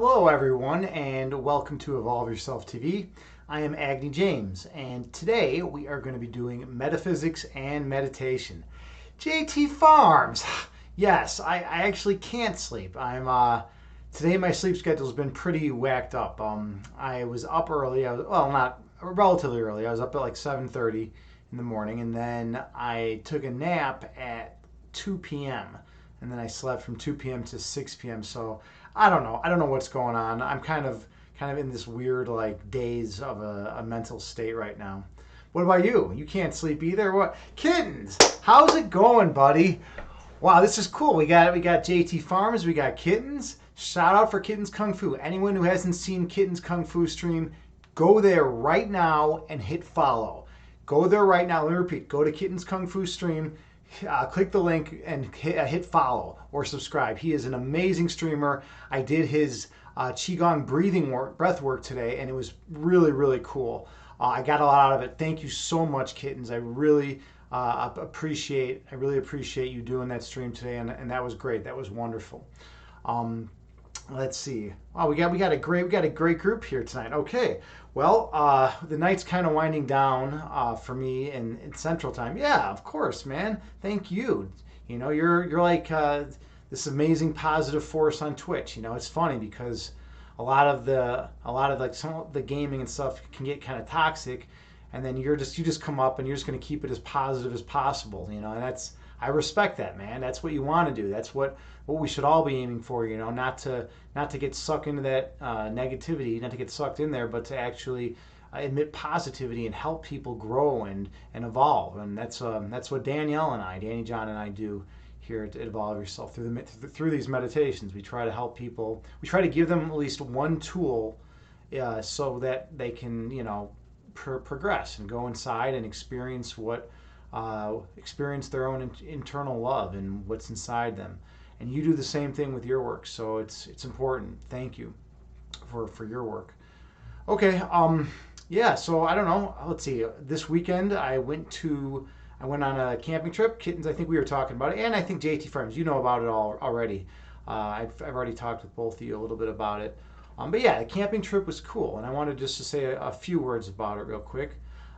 Hello everyone and welcome to Evolve Yourself TV. I am Agni James and today we are going to be doing metaphysics and meditation. JT Farms! Yes, I actually can't sleep. Today my sleep schedule has been pretty whacked up. I was up early. Not relatively early. I was up at like 7:30 in the morning and then I took a nap at 2 p.m. and then I slept from 2 p.m. to 6 p.m. So I don't know. I don't know what's going on. I'm kind of in this weird like daze of a mental state right now. What about you? You can't sleep either. What? Kittens? How's it going, buddy? Wow, this is cool. We got JT Farms. We got Kittens. Shout out for Kittens Kung Fu. Anyone who hasn't seen Kittens Kung Fu stream, go there right now and hit follow. Go there right now. Let me repeat. Go to Kittens Kung Fu stream. Click the link and hit follow or subscribe. He is an amazing streamer. I did his Qigong breath work today, and it was really, really cool. I got a lot out of it. Thank you so much, Kittens. I really appreciate you doing that stream today, and that was great. That was wonderful. Let's see. Oh, we got a great group here tonight. Okay. Well, the night's kind of winding down for me in Central Time. Yeah, of course, man. Thank you. You know, you're like this amazing positive force on Twitch. You know, it's funny because a lot of like some of the gaming and stuff can get kind of toxic, and then you just come up and you're just going to keep it as positive as possible. You know, and I respect that, man. That's what you want to do. That's what we should all be aiming for. You know, not to get sucked into that negativity, not to get sucked in there, but to actually admit positivity and help people grow and evolve. And that's what Danny John and I do here at Evolve Yourself through these meditations. We try to help people. We try to give them at least one tool so that they can, you know, progress and go inside and experience experience their own internal love and what's inside them. And you do the same thing with your work, so it's important. Thank you for your work. Okay, yeah. So I don't know. Let's see. This weekend I went on a camping trip. Kittens, I think we were talking about it, and I think JT Farms. You know about it all already. I've already talked with both of you a little bit about it. But yeah, the camping trip was cool, and I wanted just to say a few words about it real quick.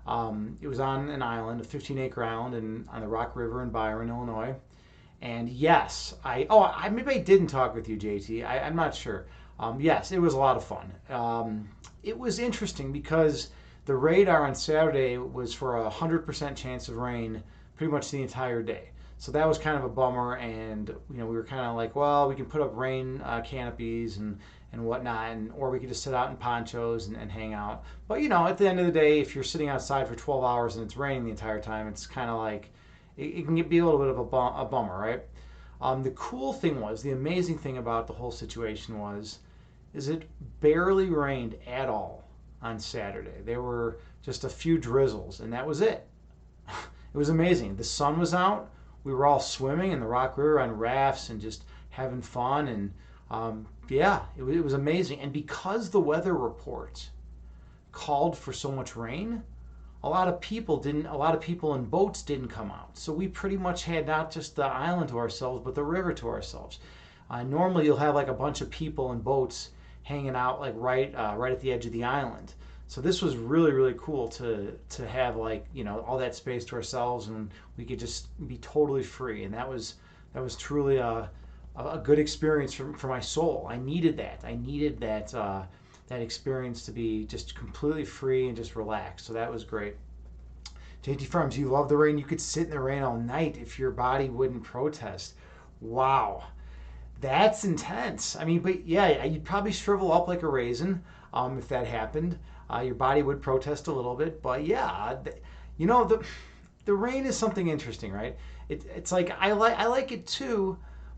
It was on an island, a 15-acre island, on the Rock River in Byron, Illinois. And yes, maybe I didn't talk with you, JT. I'm not sure. Yes, it was a lot of fun. It was interesting because the radar on Saturday was for 100% chance of rain pretty much the entire day. So that was kind of a bummer, and you know we were kind of like, well, we can put up rain canopies and whatnot, or we could just sit out in ponchos and hang out. But you know, at the end of the day, if you're sitting outside for 12 hours and it's raining the entire time, it's kind of like it can be a little bit of a bummer, right? The amazing thing about the whole situation is it barely rained at all on Saturday. There were just a few drizzles, and that was it. It was amazing. The sun was out. We were all swimming in the Rock River on rafts and just having fun, and yeah, it was amazing. And because the weather reports called for so much rain, a lot of people in boats didn't come out. So we pretty much had not just the island to ourselves, but the river to ourselves. Normally you'll have like a bunch of people in boats hanging out like right at the edge of the island. So this was really, really cool to have like, you know, all that space to ourselves, and we could just be totally free. And that was truly a good experience for my soul. I needed that. That experience to be just completely free and just relaxed. So that was great. JT Farms, you love the rain. You could sit in the rain all night if your body wouldn't protest. Wow. That's intense. I mean, but yeah, you'd probably shrivel up like a raisin if that happened. Your body would protest a little bit. But yeah, you know, the rain is something interesting, right? It's like I like it too,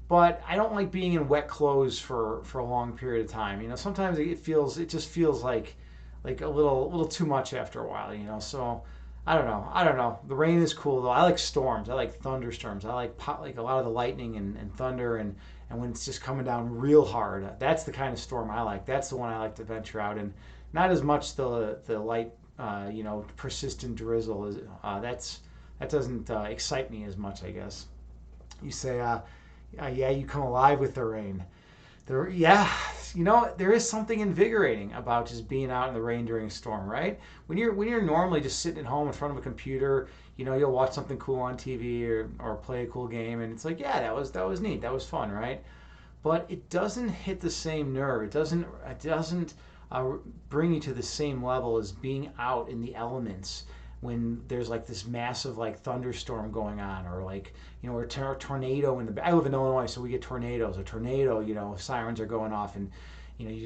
but I don't like being in wet clothes for a long period of time. You know, sometimes it just feels like a little too much after a while. You know, so I don't know. The rain is cool though. I like storms. I like thunderstorms. I like a lot of the lightning and thunder and when it's just coming down real hard. That's the kind of storm I like. That's the one I like to venture out in. Not as much the light, you know, persistent drizzle. That doesn't excite me as much, I guess. You say, yeah, you come alive with the rain. Yeah, there is something invigorating about just being out in the rain during a storm, right? When you're normally just sitting at home in front of a computer, you'll watch something cool on TV or play a cool game, and it's like, yeah, that was neat, that was fun, right? But it doesn't hit the same nerve. It doesn't bring you to the same level as being out in the elements when there's like this massive like thunderstorm going on, or like or a tornado in the. I live in Illinois, so we get tornadoes. A tornado, sirens are going off, and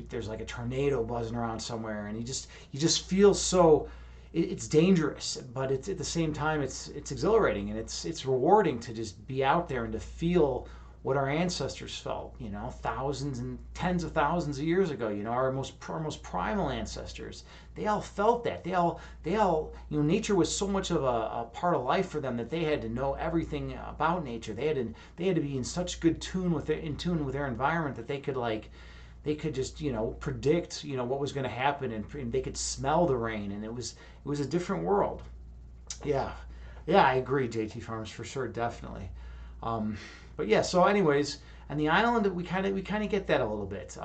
there's like a tornado buzzing around somewhere, and you just feel so. It's dangerous, but it's at the same time it's exhilarating, and it's rewarding to just be out there and to feel what our ancestors felt, thousands and tens of thousands of years ago. Our most primal ancestors, they all felt that. They all, nature was so much of a part of life for them that they had to know everything about nature. They had to be in such good tune with their environment that they could just predict what was going to happen, and they could smell the rain, and it was a different world. Yeah, I agree, JT Farms, for sure, definitely. But yeah, so anyways, on the island, we kind of get that a little bit.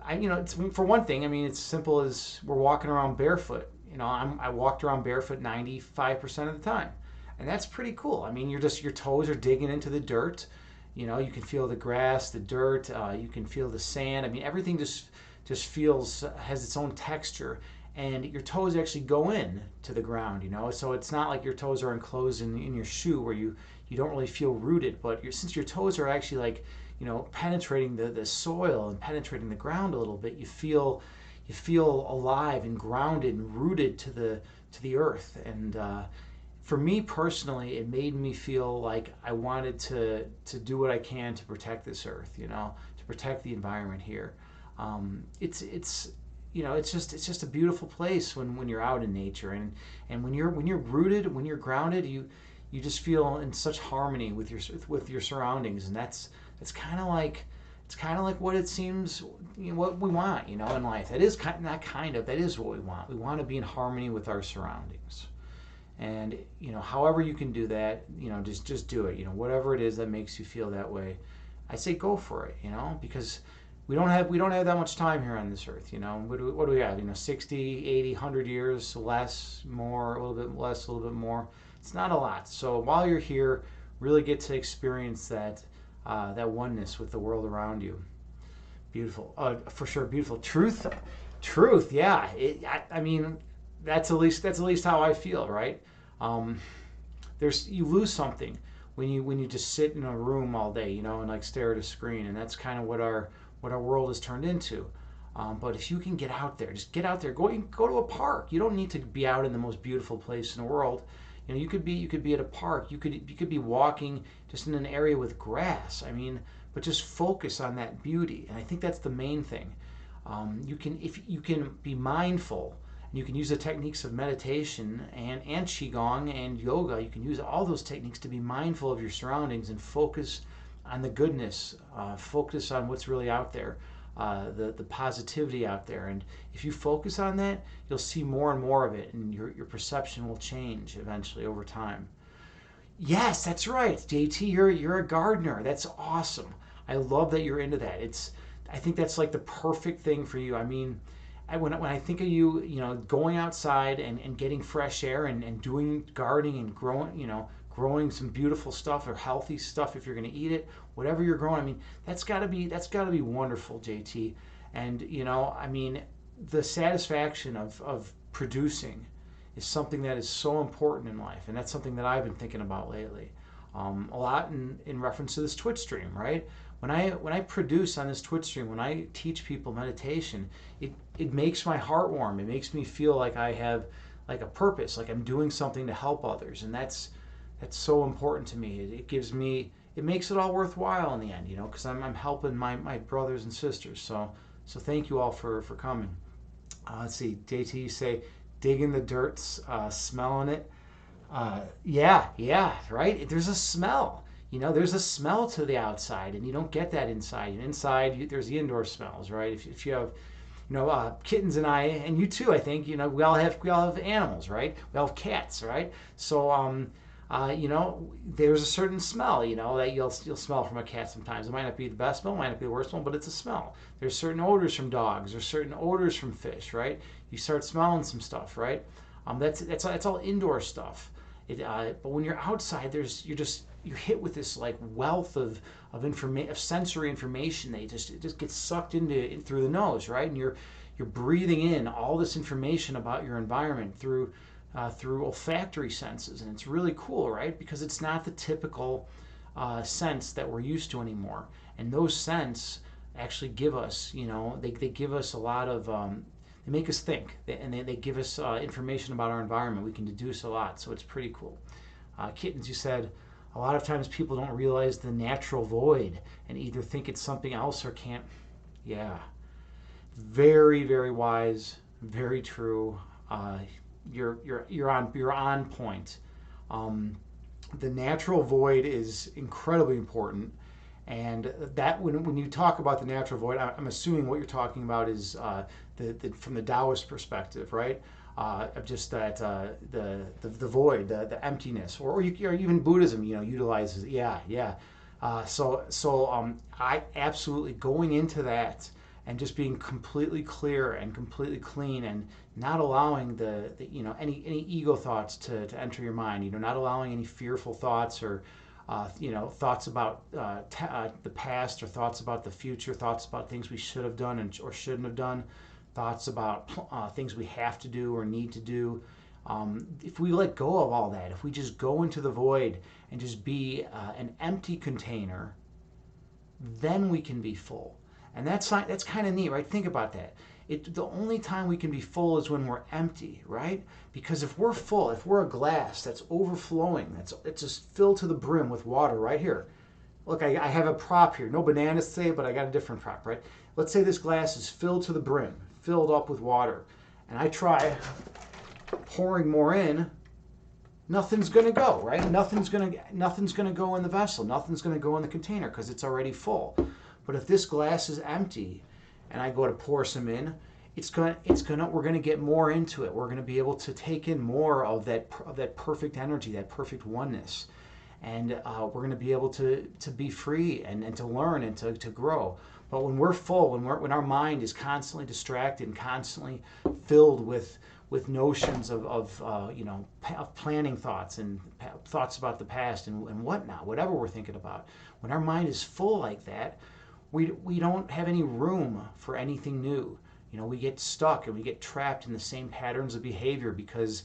It's, for one thing, I mean, it's simple as we're walking around barefoot. I walked around barefoot 95% of the time, and that's pretty cool. I mean, your toes are digging into the dirt. You can feel the grass, the dirt. You can feel the sand. I mean, everything just has its own texture, and your toes actually go in to the ground. So it's not like your toes are enclosed in your shoe where you don't really feel rooted, but since your toes are actually like penetrating the soil and penetrating the ground a little bit, you feel alive and grounded and rooted to the earth. And for me personally, it made me feel like I wanted to do what I can to protect this earth, to protect the environment here. It's just a beautiful place when you're out in nature, and when you're rooted, when you're grounded, you just feel in such harmony with your surroundings, and that's kind of like what it seems what we want in life. That is that is what we want. We want to be in harmony with our surroundings, and however you can do that, just do it. Whatever it is that makes you feel that way, I say go for it. Because we don't have that much time here on this earth. What do we have? 60, 80, 100 years, less, more, a little bit less, a little bit more. It's not a lot. So while you're here, really get to experience that oneness with the world around you. Beautiful, for sure. Beautiful truth. Yeah. I mean, that's at least how I feel, right? You lose something when you just sit in a room all day, and like stare at a screen, and that's kind of what our world has turned into. But if you can get out there, just get out there. Go to a park. You don't need to be out in the most beautiful place in the world. You could be at a park. You could be walking just in an area with grass. I mean, but just focus on that beauty. And I think that's the main thing. If you can be mindful, and you can use the techniques of meditation and qigong and yoga. You can use all those techniques to be mindful of your surroundings and focus on the goodness. Focus on what's really out there. The positivity out there, and if you focus on that, you'll see more and more of it, and your perception will change eventually over time. Yes, that's right, JT. You're a gardener. That's awesome. I love that you're into that. I think that's like the perfect thing for you. I mean, when I think of you, going outside and getting fresh air and doing gardening and growing some beautiful stuff or healthy stuff if you're going to eat it, whatever you're growing. I mean, that's got to be wonderful, JT. And I mean, the satisfaction of producing is something that is so important in life, and that's something that I've been thinking about lately, a lot in reference to this Twitch stream, right? When I produce on this Twitch stream, when I teach people meditation, it makes my heart warm. It makes me feel like I have like a purpose, like I'm doing something to help others, and that's so important to me. It makes it all worthwhile in the end, because I'm helping my brothers and sisters. So thank you all for coming. Let's see, JT, you say digging the dirt, smelling it. Yeah, right. There's a smell. There's a smell to the outside, and you don't get that inside. And inside, there's the indoor smells, right? If you have kittens, and you too, I think, we all have animals, right? We all have cats, right? So There's a certain smell, that you'll smell from a cat sometimes. It might not be the best smell, might not be the worst smell, but it's a smell. There's certain odors from dogs. There's certain odors from fish, right? You start smelling some stuff, right? That's all indoor stuff. But when you're outside, you're hit with this like wealth of sensory information that it just gets sucked through the nose, right? And you're breathing in all this information about your environment through olfactory senses, and it's really cool, right? Because it's not the typical sense that we're used to anymore. And those scents actually give us, they give us a lot of, they make us think, and they give us information about our environment. We can deduce a lot, so it's pretty cool. Kittens, you said, a lot of times people don't realize the natural void and either think it's something else or can't. Yeah, very, very wise, very true. You're on point. The natural void is incredibly important, and that when you talk about the natural void, I'm assuming what you're talking about is from the Taoist perspective, right? Just that the void, the emptiness, or even Buddhism, utilizes. Yeah, yeah. I absolutely going into that and just being completely clear and completely clean and not allowing any ego thoughts to enter your mind, not allowing any fearful thoughts or thoughts about the past or thoughts about the future, thoughts about things we should have done or shouldn't have done, thoughts about things we have to do or need to do. If we let go of all that, if we just go into the void and just be an empty container, then we can be full. And that's kind of neat, right? Think about that. The only time we can be full is when we're empty, right? Because if we're full, if we're a glass that's overflowing, it's just filled to the brim with water right here. Look, I have a prop here. No bananas today, but I got a different prop, right? Let's say this glass is filled to the brim, filled up with water, and I try pouring more in. Nothing's going to go, right? Nothing's going to go in the vessel. Nothing's going to go in the container because it's already full. But if this glass is empty and I go to pour some in, we're going to get more into it. We're going to be able to take in more of that perfect energy, that perfect oneness. And we're going to be able to be free and to learn and to grow. But when we're full, when our mind is constantly distracted and constantly filled with notions of planning thoughts and thoughts about the past and whatnot, whatever we're thinking about, when our mind is full like that, we don't have any room for anything new. We get stuck and we get trapped in the same patterns of behavior because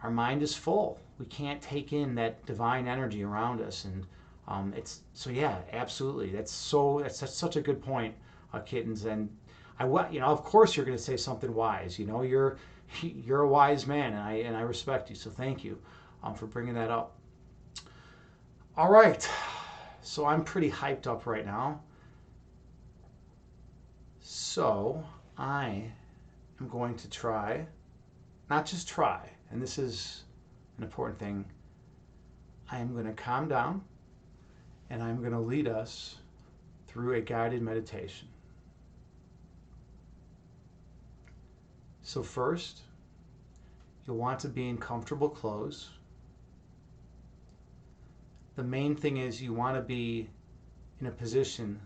our mind is full. We can't take in that divine energy around us, and absolutely. That's such a good point, kittens. And of course you're going to say something wise. You're a wise man, and I respect you. So thank you for bringing that up. All right, so I'm pretty hyped up right now. So I am going to try, not just try, and this is an important thing, I am going to calm down and I'm going to lead us through a guided meditation. So first, you'll want to be in comfortable clothes. The main thing is you want to be in a position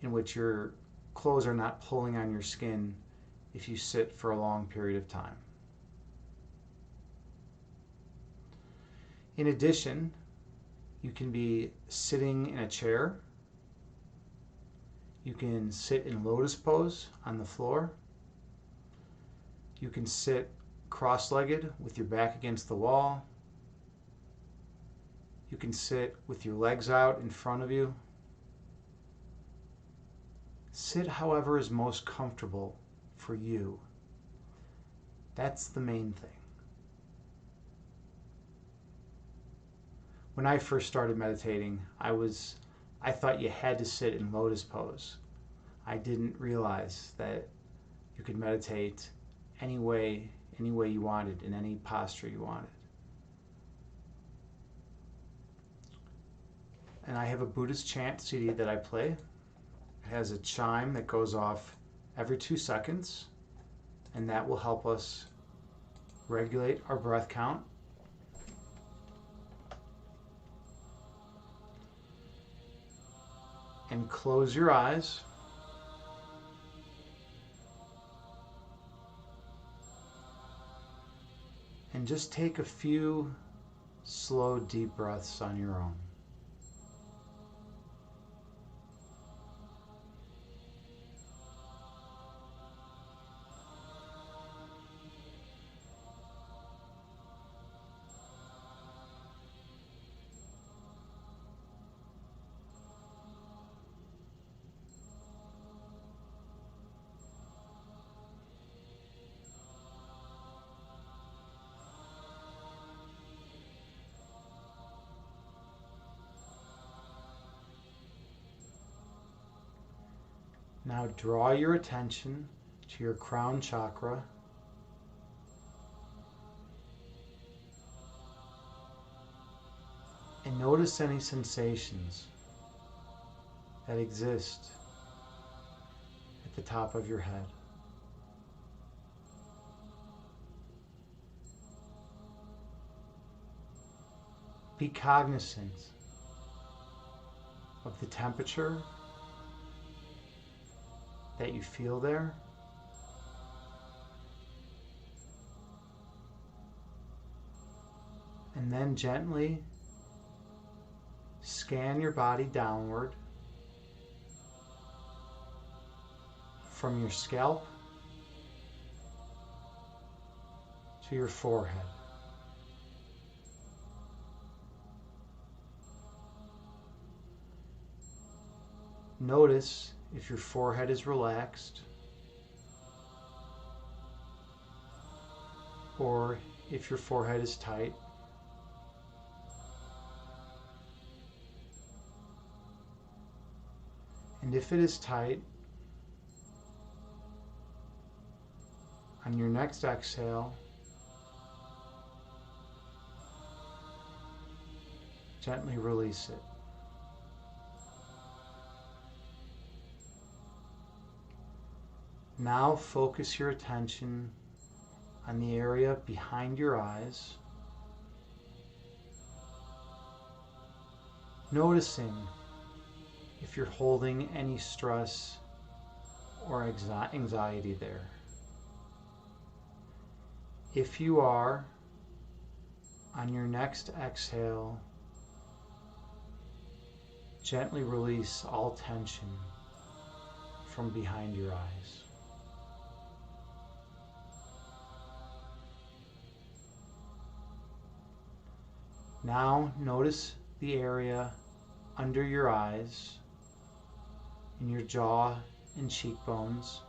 in which your clothes are not pulling on your skin if you sit for a long period of time. In addition, you can be sitting in a chair. You can sit in lotus pose on the floor. You can sit cross-legged with your back against the wall. You can sit with your legs out in front of you. Sit however is most comfortable for you. That's the main thing. When I first started meditating, I thought you had to sit in lotus pose. I didn't realize that you could meditate any way you wanted, in any posture you wanted. And I have a Buddhist chant CD that I play. It has a chime that goes off every 2 seconds, and that will help us regulate our breath count. and close your eyes. And just take a few slow, deep breaths on your own. Now draw your attention to your crown chakra. And notice any sensations that exist at the top of your head. Be cognizant of the temperature that you feel there. And then gently scan your body downward from your scalp to your forehead. Notice if your forehead is relaxed or if your forehead is tight. And if it is tight, on your next exhale, gently release it. Now focus your attention on the area behind your eyes, noticing if you're holding any stress or anxiety there. If you are, on your next exhale, gently release all tension from behind your eyes. Now notice the area under your eyes, in your jaw and cheekbones.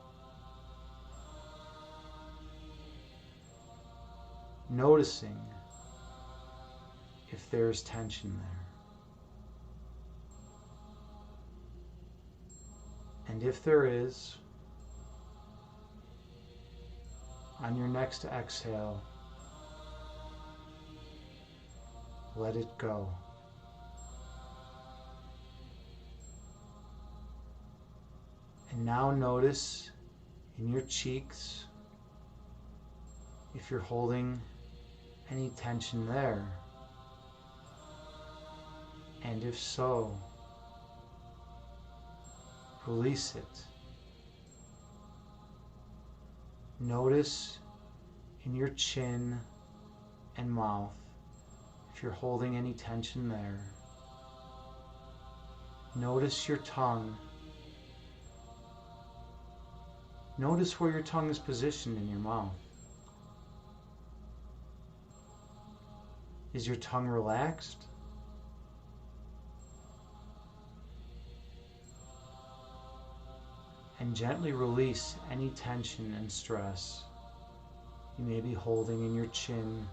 Noticing if there's tension there. And if there is, on your next exhale, let it go. And now notice in your cheeks if you're holding any tension there. And if so, release it. Notice in your chin and mouth if you're holding any tension there. Notice your tongue. Notice where your tongue is positioned in your mouth. Is your tongue relaxed? And gently release any tension and stress you may be holding in your chin,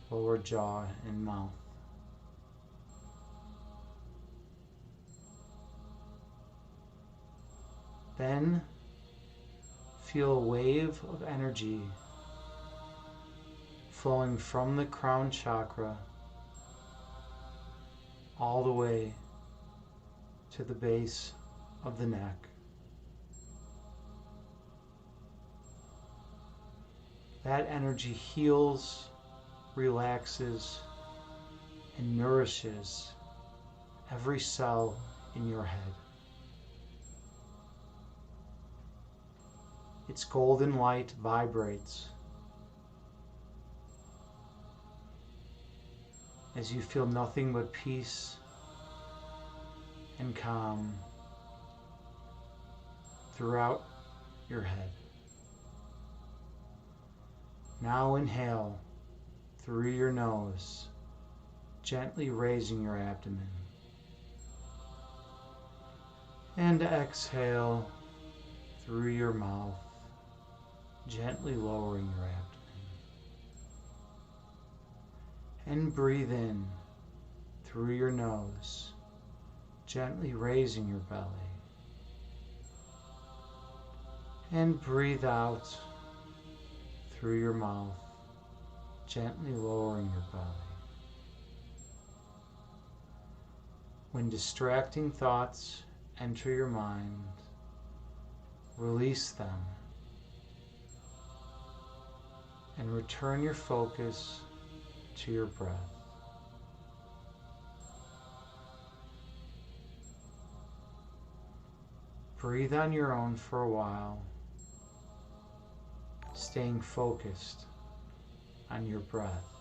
lower jaw, and mouth. Then feel a wave of energy flowing from the crown chakra all the way to the base of the neck. That energy heals, relaxes, and nourishes every cell in your head. Its golden light vibrates as you feel nothing but peace and calm throughout your head. Now inhale through your nose, gently raising your abdomen. And exhale through your mouth, gently lowering your abdomen. And breathe in through your nose, gently raising your belly. And breathe out through your mouth, gently lowering your belly. When distracting thoughts enter your mind, release them and return your focus to your breath. Breathe on your own for a while, staying focused on your breath.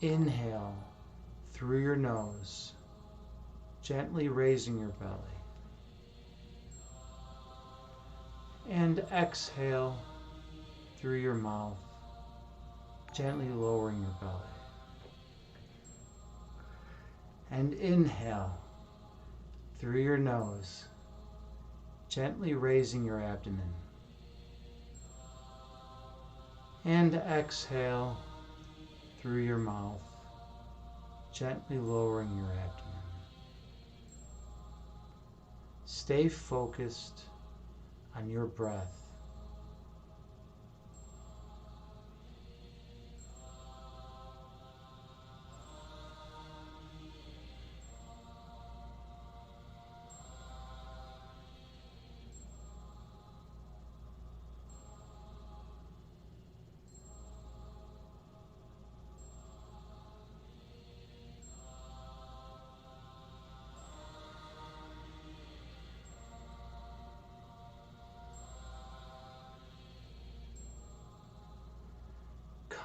Inhale through your nose, gently raising your belly. And exhale through your mouth, gently lowering your belly. And inhale through your nose, gently raising your abdomen. And exhale through your mouth, gently lowering your abdomen. Stay focused on your breath.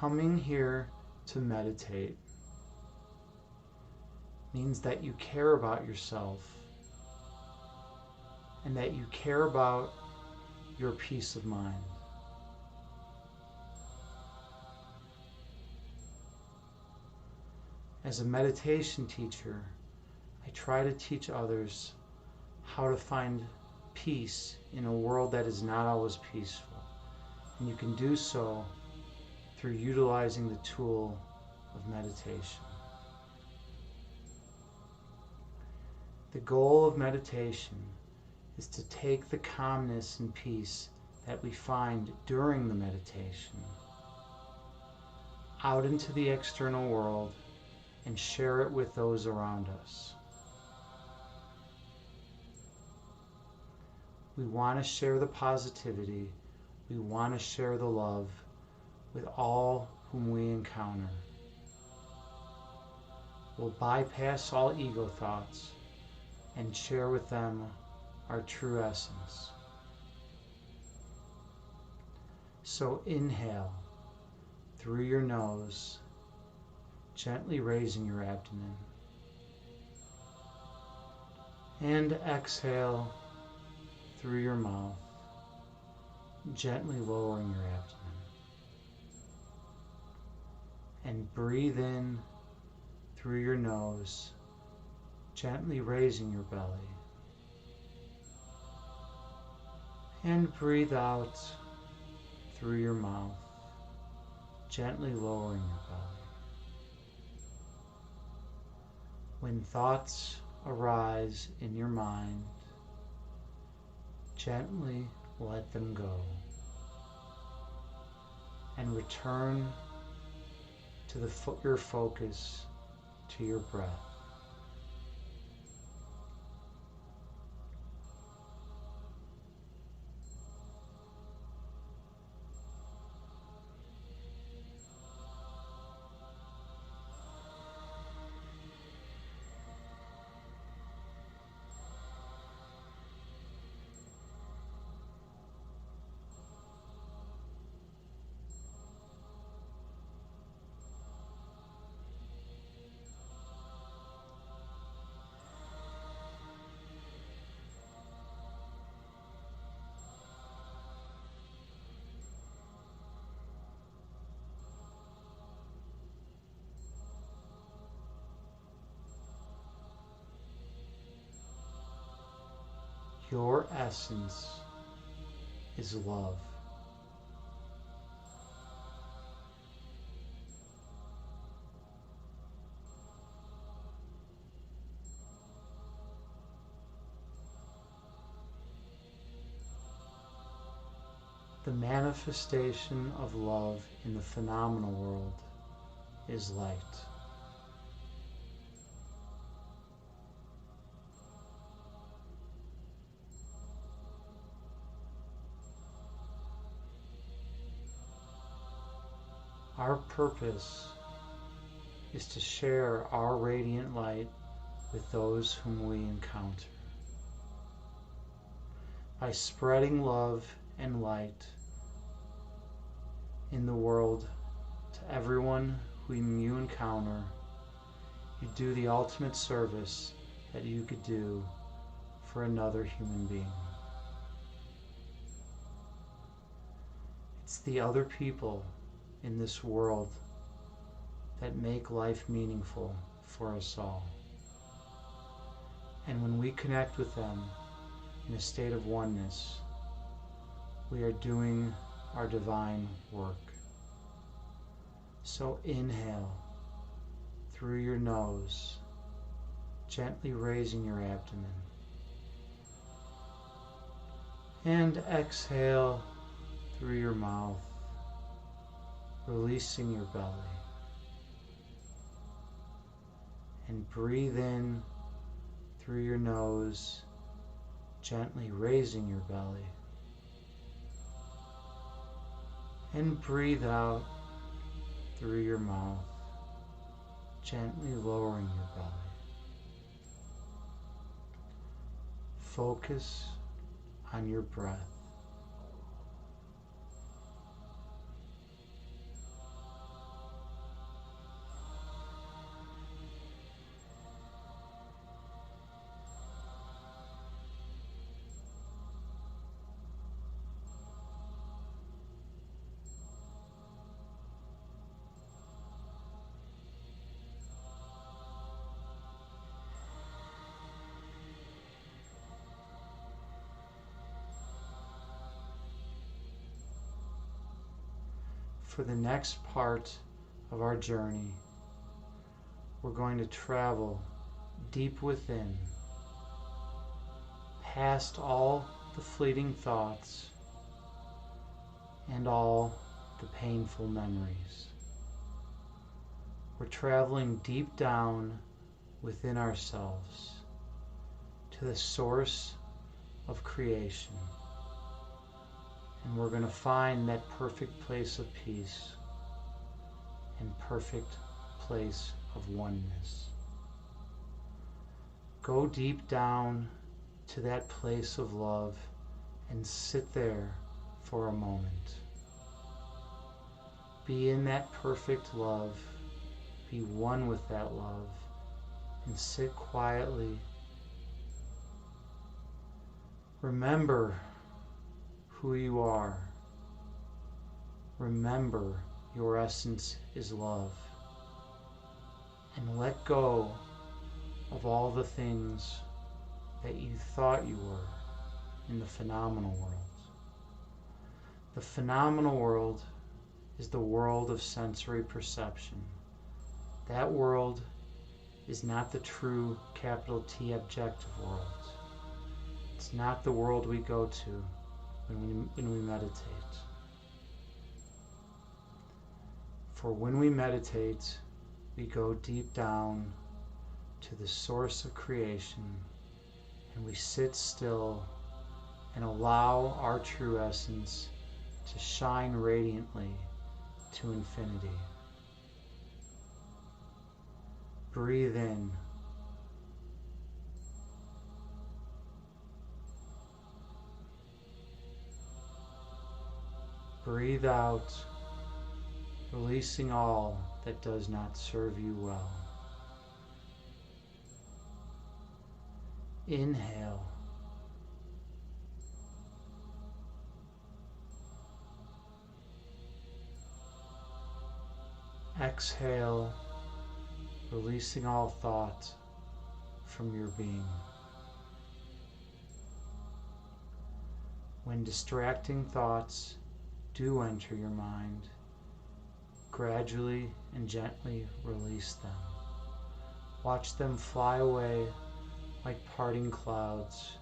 Coming here to meditate means that you care about yourself and that you care about your peace of mind. As a meditation teacher, I try to teach others how to find peace in a world that is not always peaceful. And you can do so through utilizing the tool of meditation. The goal of meditation is to take the calmness and peace that we find during the meditation out into the external world and share it with those around us. We want to share the positivity, we want to share the love with all whom we encounter. We'll bypass all ego thoughts and share with them our true essence. So inhale through your nose, gently raising your abdomen. And exhale through your mouth, gently lowering your abdomen. And breathe in through your nose, gently raising your belly. And breathe out through your mouth, gently lowering your belly. When thoughts arise in your mind, gently let them go and return to your focus to your breath. Your essence is love. The manifestation of love in the phenomenal world is light. Our purpose is to share our radiant light with those whom we encounter. By spreading love and light in the world to everyone whom you encounter, you do the ultimate service that you could do for another human being. It's the other people in this world that make life meaningful for us all. And when we connect with them in a state of oneness, we are doing our divine work. So inhale through your nose, gently raising your abdomen. And exhale through your mouth, releasing your belly. And breathe in through your nose, gently raising your belly. And breathe out through your mouth, gently lowering your belly. Focus on your breath. For the next part of our journey, we're going to travel deep within, past all the fleeting thoughts and all the painful memories. We're traveling deep down within ourselves to the source of creation. And we're going to find that perfect place of peace and perfect place of oneness. Go deep down to that place of love and sit there for a moment. Be in that perfect love. Be one with that love and sit quietly. Remember who you are. Remember your essence is love. And let go of all the things that you thought you were in the phenomenal world. The phenomenal world is the world of sensory perception. That world is not the true capital T objective world. It's not the world we go to when we meditate. For when we meditate, we go deep down to the source of creation, and we sit still and allow our true essence to shine radiantly to infinity. Breathe in. Breathe out, releasing all that does not serve you well. Inhale. Exhale, releasing all thought from your being. When distracting thoughts do enter your mind, gradually and gently release them. Watch them fly away like parting clouds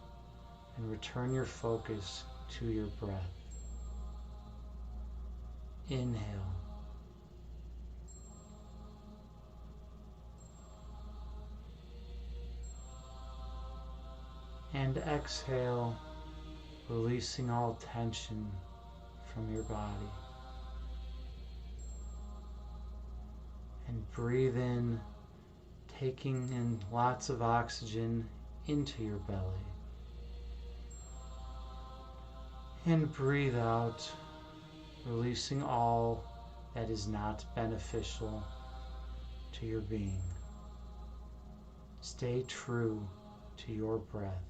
and return your focus to your breath. Inhale. And exhale, releasing all tension from your body. And breathe in, taking in lots of oxygen into your belly. And breathe out, releasing all that is not beneficial to your being. Stay true to your breath.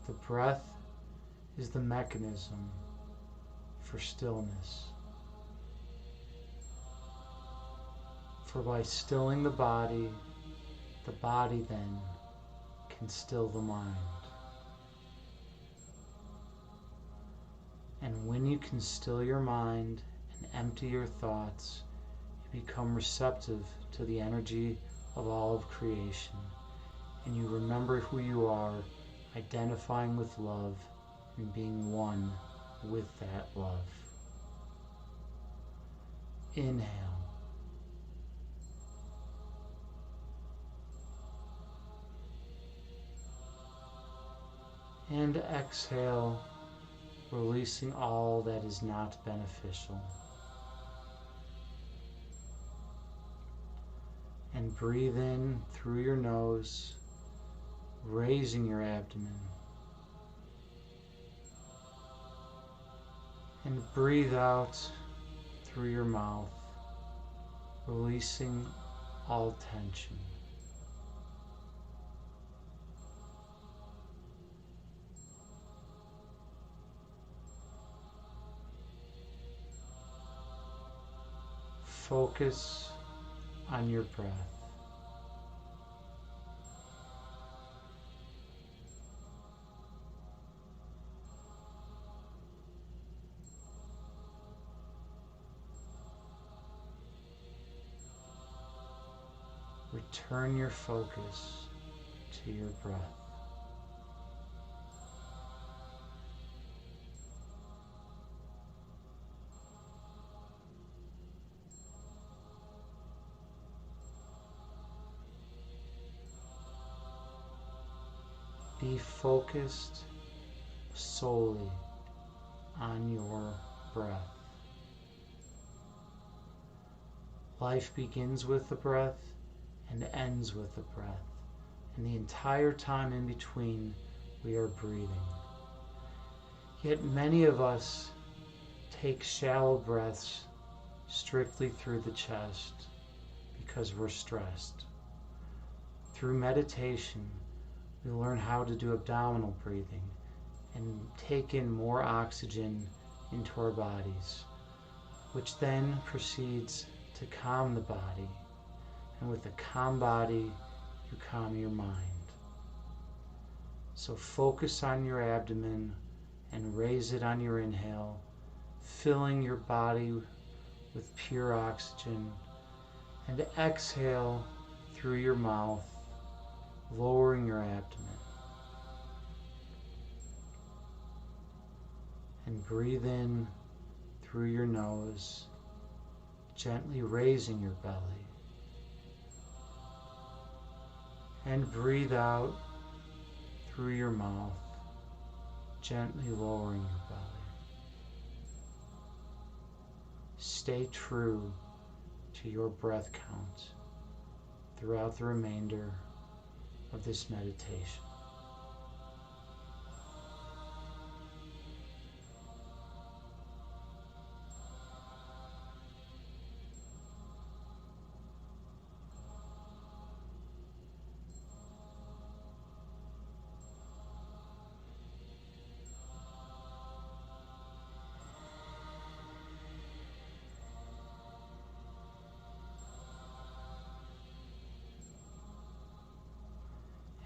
The breath is the mechanism for stillness. For by stilling the body then can still the mind. And when you can still your mind and empty your thoughts, you become receptive to the energy of all of creation, and you remember who you are, identifying with love and being one with that love. Inhale. And exhale, releasing all that is not beneficial. And breathe in through your nose, raising your abdomen. And breathe out through your mouth, releasing all tension. Focus on your breath. Return your focus to your breath. Be focused solely on your breath. Life begins with the breath and ends with the breath. And the entire time in between, we are breathing. Yet many of us take shallow breaths strictly through the chest because we're stressed. Through meditation, we learn how to do abdominal breathing and take in more oxygen into our bodies, which then proceeds to calm the body. And with a calm body, you calm your mind. So focus on your abdomen and raise it on your inhale, filling your body with pure oxygen, and exhale through your mouth, lowering your abdomen. And breathe in through your nose, gently raising your belly. And breathe out through your mouth, gently lowering your belly. Stay true to your breath count throughout the remainder of this meditation.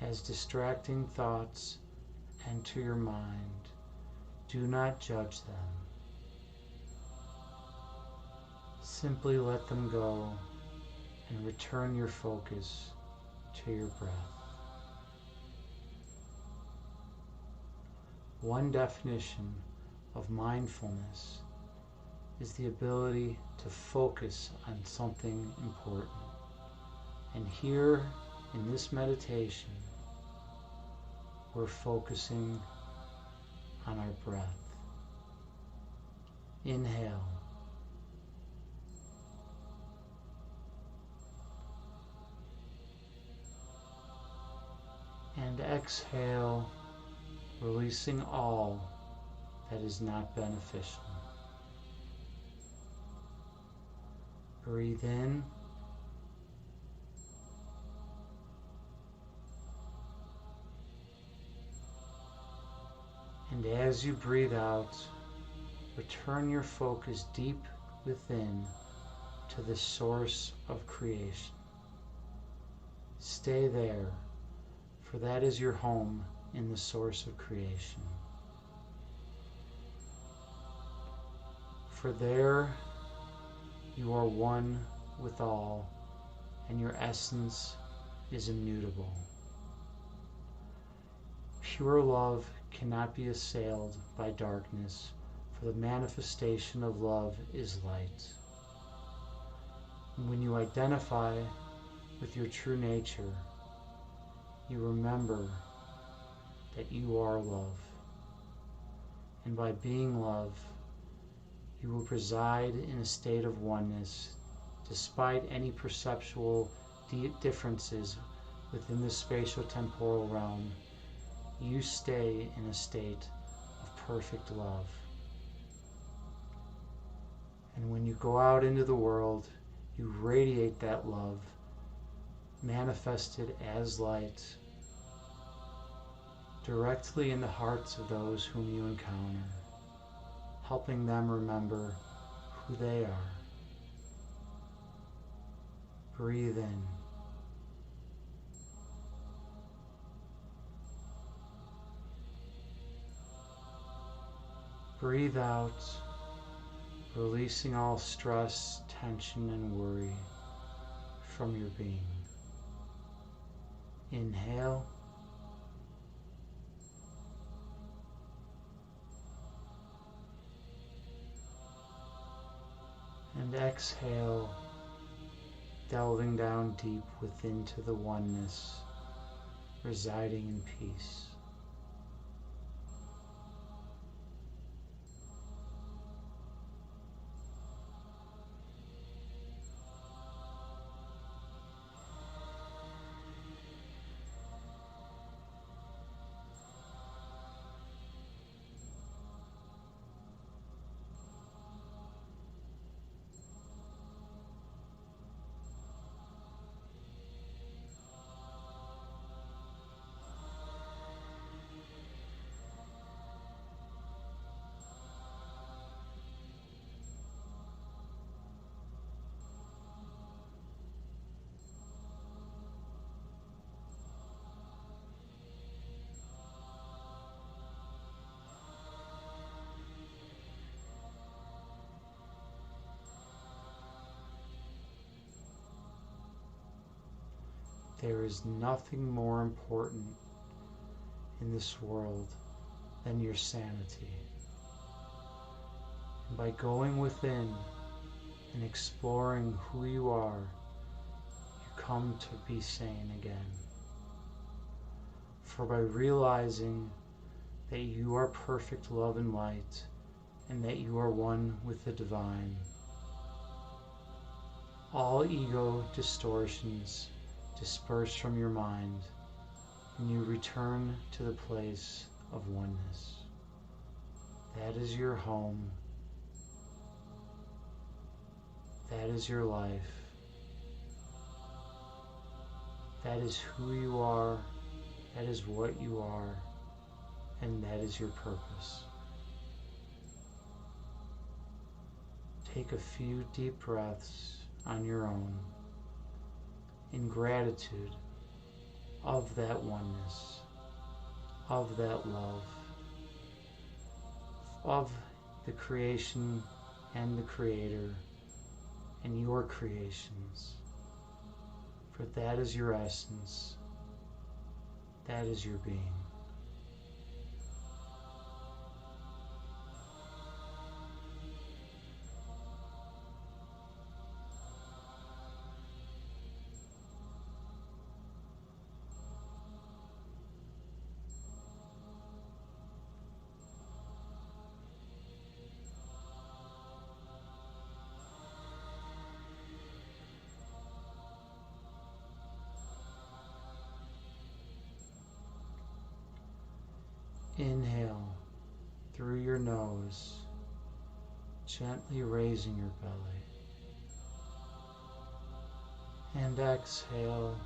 As distracting thoughts enter your mind, do not judge them. Simply let them go and return your focus to your breath. One definition of mindfulness is the ability to focus on something important. And here in this meditation, we're focusing on our breath. Inhale. And exhale, releasing all that is not beneficial. Breathe in. And as you breathe out, return your focus deep within to the source of creation. Stay there, for that is your home in the source of creation. For there you are one with all, and your essence is immutable. Pure love cannot be assailed by darkness, for the manifestation of love is light. And when you identify with your true nature, you remember that you are love. And by being love, you will preside in a state of oneness, despite any perceptual differences within the spatial-temporal realm. You stay in a state of perfect love. And when you go out into the world, you radiate that love, manifested as light, directly in the hearts of those whom you encounter, helping them remember who they are. Breathe in. Breathe out, releasing all stress, tension, and worry from your being. Inhale. And exhale, delving down deep within to the oneness, residing in peace. There is nothing more important in this world than your sanity. And by going within and exploring who you are, you come to be sane again. For by realizing that you are perfect love and light, and that you are one with the divine, all ego distortions disperse from your mind, and you return to the place of oneness. That is your home. That is your life. That is who you are. That is what you are. And that is your purpose. Take a few deep breaths on your own in gratitude of that oneness, of that love, of the creation and the Creator and your creations. For that is your essence. That is your being. Inhale through your nose, gently raising your belly. And exhale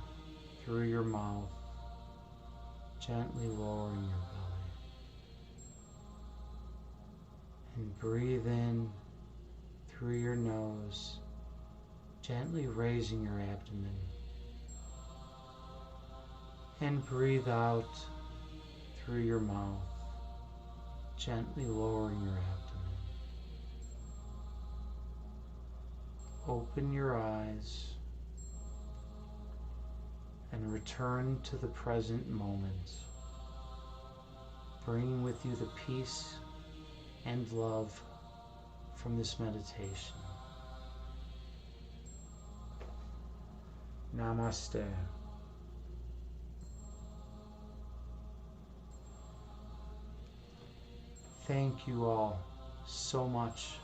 through your mouth, gently lowering your belly. And breathe in through your nose, gently raising your abdomen. And breathe out through your mouth, gently lowering your abdomen. Open your eyes and return to the present moment, bringing with you the peace and love from this meditation. Namaste. Thank you all so much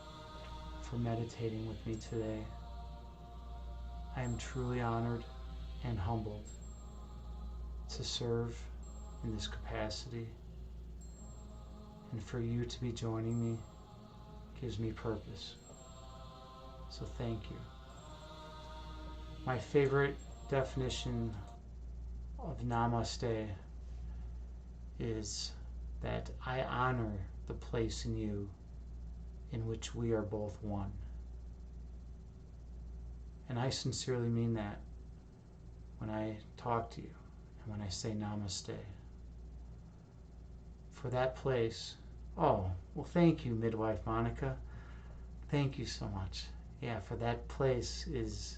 for meditating with me today. I am truly honored and humbled to serve in this capacity, and for you to be joining me gives me purpose. So thank you. My favorite definition of Namaste is that I honor the place in you in which we are both one. And I sincerely mean that when I talk to you and when I say namaste. For that place, oh, well, thank you, Midwife Monica. Thank you so much. Yeah, for that place is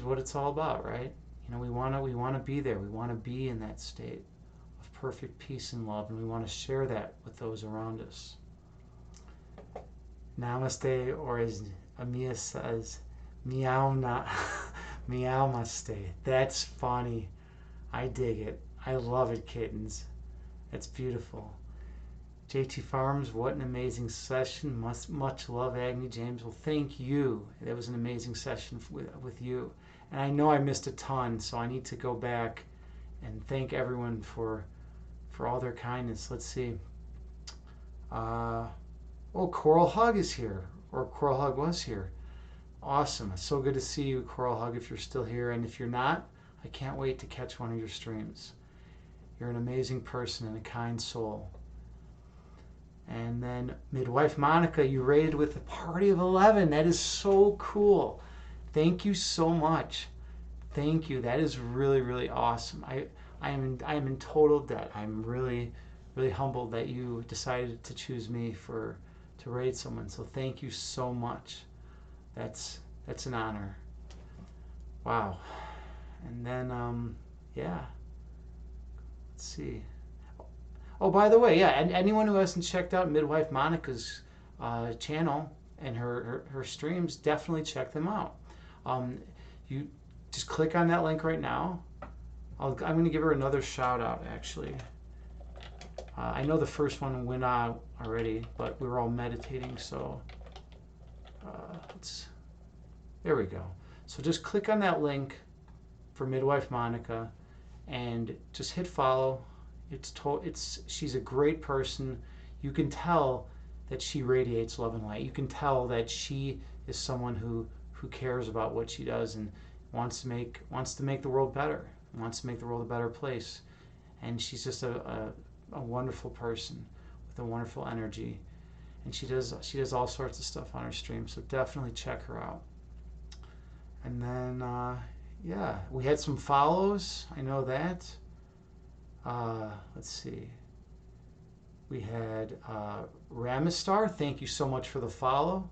what it's all about, right? You know, we want to be there. We want to be in that state of perfect peace and love, and we want to share that with those around us. Namaste, or as Amia says, meow-maste. That's funny. I dig it. I love it, kittens. That's beautiful. JT Farms, what an amazing session. Much love, Agni James. Well, thank you. That was an amazing session with you. And I know I missed a ton, so I need to go back and thank everyone for all their kindness. Let's see. Oh, Coral Hug is here, or Coral Hug was here. Awesome. It's so good to see you, Coral Hug, if you're still here. And if you're not, I can't wait to catch one of your streams. You're an amazing person and a kind soul. And then Midwife Monica, you rated with a party of 11. That is so cool. Thank you so much. Thank you. That is really, really awesome. I am in total debt. I'm really, really humbled that you decided to choose me to raid someone. So thank you so much. That's an honor. Wow. And then, yeah, let's see. Oh, by the way, yeah, and anyone who hasn't checked out Midwife Monica's channel and her streams, definitely check them out. Um, you just click on that link right now. I'm going to give her another shout out, actually. I know the first one went out already, but we were all meditating, so there we go. So just click on that link for Midwife Monica and just hit follow. She's a great person. You can tell that she radiates love and light. You can tell that she is someone who cares about what she does and wants to make the world better, wants to make the world a better place. And she's just a wonderful person with a wonderful energy. And she does all sorts of stuff on her stream, so definitely check her out. And then yeah, we had some follows. I know that. Let's see. We had Ramistar. Thank you so much for the follow.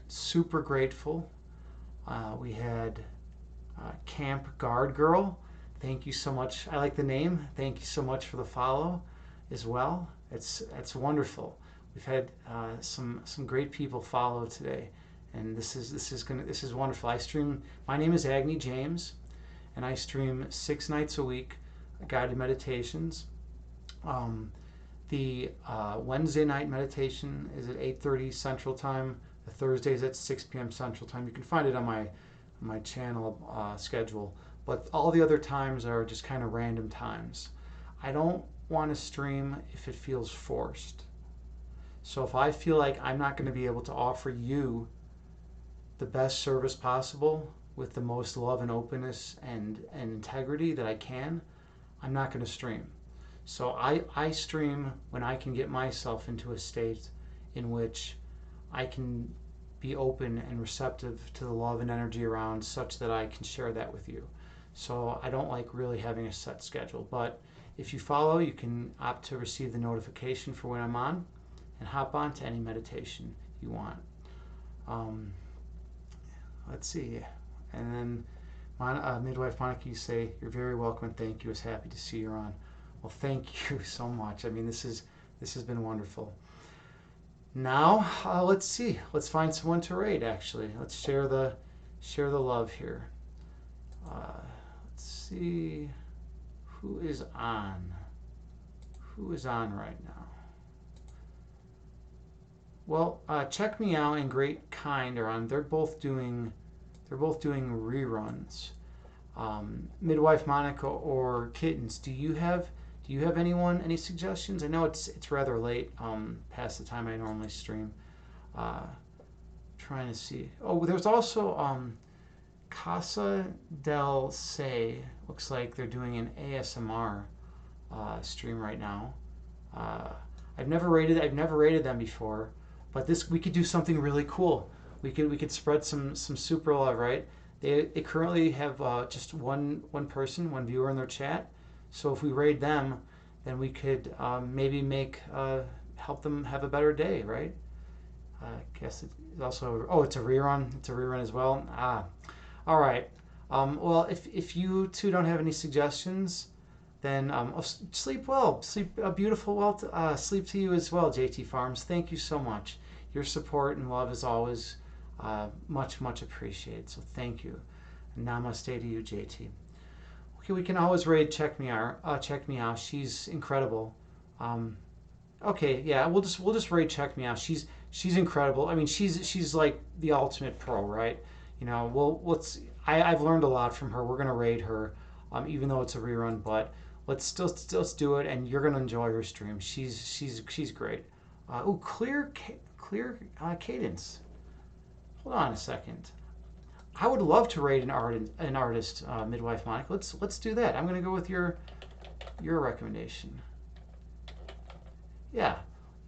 Super grateful. We had Camp Guard Girl. Thank you so much. I like the name. Thank you so much for the follow as well. It's wonderful. We've had some great people follow today, and this is wonderful. I stream. My name is Agni James, and I stream 6 nights a week, guided meditations. The Wednesday night meditation is at 8:30 Central Time. The Thursdays at 6 p.m. Central Time. You can find it on my channel schedule, but all the other times are just kind of random times. I don't want to stream if it feels forced. So if I feel like I'm not going to be able to offer you the best service possible with the most love and openness and integrity that I can, I'm not going to stream. So I stream when I can get myself into a state in which I can be open and receptive to the love and energy around such that I can share that with you. So I don't like really having a set schedule, but if you follow, you can opt to receive the notification for when I'm on and hop on to any meditation you want. Let's see. And then Midwife Monica, you say, you're very welcome and thank you. I was happy to see you're on. Well, thank you so much. I mean, this has been wonderful. Now, let's see. Let's find someone to raid, actually. Let's share the love here. Let's see. Who is on? Who is on right now? Well, Check Me Out and Great Kind are on. They're both doing reruns. Midwife Monica or Kittens, do you have any suggestions? I know it's rather late, past the time I normally stream. Trying to see. Oh, there's also Casa del Se. Looks like they're doing an ASMR stream right now. I've never rated them before, but we could do something really cool. We could spread some super love, right? They currently have just one viewer in their chat. So if we raid them, then we could maybe help them have a better day, right? I guess it's also, it's a rerun. It's a rerun as well. All right. Well, if you two don't have any suggestions, then sleep well. Sleep a beautiful sleep to you as well, JT Farms. Thank you so much. Your support and love is always much appreciated. So thank you. Namaste to you, JT. Okay, we can always raid Check Me Out. She's incredible. Okay, yeah, we'll just raid Check Me Out. She's incredible. I mean, she's like the ultimate pro, right? You know, I've learned a lot from her. We're gonna raid her, even though it's a rerun, but let's do it, and you're gonna enjoy her stream. She's great. Clear cadence. Hold on a second. I would love to raid an artist, Midwife Monica. Let's do that. I'm gonna go with your recommendation. Yeah,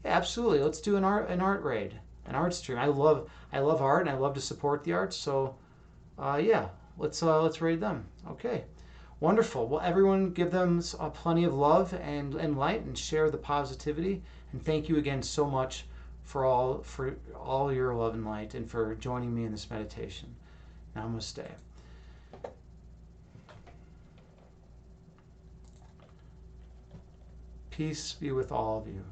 absolutely. Let's do an art raid, an art stream. I love art and I love to support the arts. So, yeah, let's raid them. Okay, wonderful. Well, everyone, give them plenty of love and light and share the positivity. And thank you again so much for all your love and light and for joining me in this meditation. Namaste. Peace be with all of you.